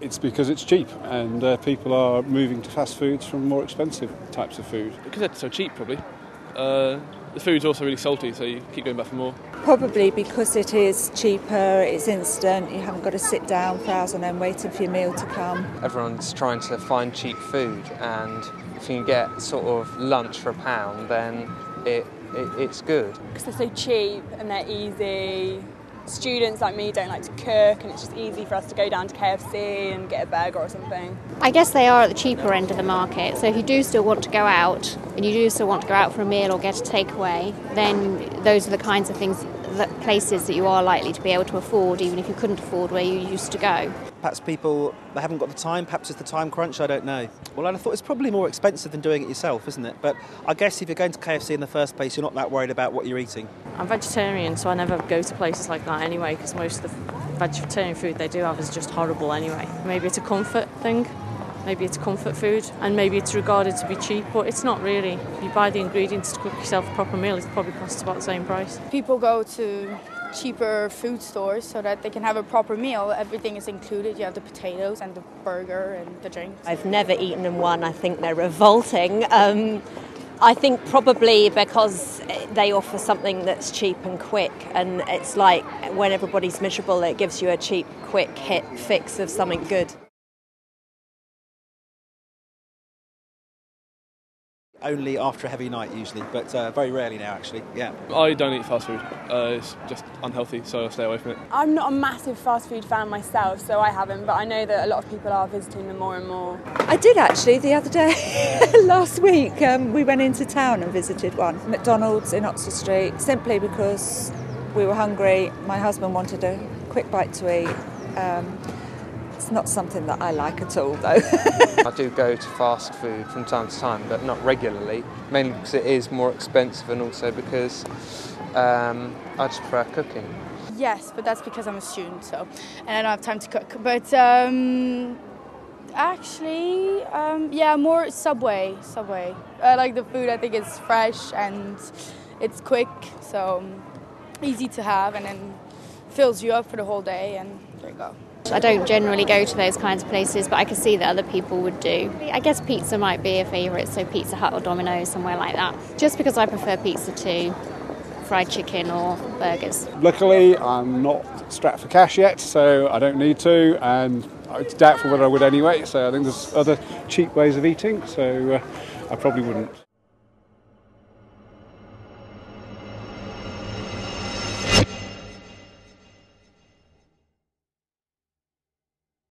It's because it's cheap and people are moving to fast foods from more expensive types of food. Because they're so cheap, probably. The food's also really salty, so you keep going back for more. Probably because it is cheaper, it's instant, you haven't got to sit down for hours and then waiting for your meal to come. Everyone's trying to find cheap food, and if you can get sort of lunch for £1, then it's good. Because they're so cheap and they're easy. Students like me don't like to cook, and it's just easy for us to go down to KFC and get a burger or something. I guess they are at the cheaper end of the market, so if you do still want to go out, and you do still want to go out for a meal or get a takeaway, then those are the kinds of places that you are likely to be able to afford, even if you couldn't afford where you used to go. Perhaps people, they haven't got the time, perhaps it's the time crunch, I don't know. Well, I thought it's probably more expensive than doing it yourself, isn't it? But I guess if you're going to KFC in the first place, you're not that worried about what you're eating. I'm vegetarian, so I never go to places like that anyway, because most of the vegetarian food they do have is just horrible anyway. Maybe it's a comfort thing, maybe it's comfort food, and maybe it's regarded to be cheap, but it's not really. If you buy the ingredients to cook yourself a proper meal, it probably costs about the same price. People go to cheaper food stores so that they can have a proper meal. Everything is included. You have the potatoes and the burger and the drinks. I've never eaten in one. I think they're revolting. I think probably because they offer something that's cheap and quick, and it's like when everybody's miserable, it gives you a cheap, quick hit fix of something good. Only after a heavy night usually, but very rarely now actually, yeah. I don't eat fast food. It's just unhealthy, so I stay away from it. I'm not a massive fast food fan myself, so I haven't, but I know that a lot of people are visiting them more and more. I did actually the other day, last week, we went into town and visited one, McDonald's in Oxford Street, simply because we were hungry. My husband wanted a quick bite to eat. It's not something that I like at all, though. I do go to fast food from time to time, but not regularly, mainly because it is more expensive and also because I just prefer cooking. Yes, but that's because I'm a student, so, and I don't have time to cook. But actually, yeah, more Subway. I like the food. I think it's fresh and it's quick, so easy to have, and then fills you up for the whole day, and there you go. I don't generally go to those kinds of places, but I can see that other people would do. I guess pizza might be a favourite, so Pizza Hut or Domino's, somewhere like that. Just because I prefer pizza to fried chicken or burgers. Luckily, I'm not strapped for cash yet, so I don't need to, and it's doubtful whether I would anyway, so I think there's other cheap ways of eating, so I probably wouldn't.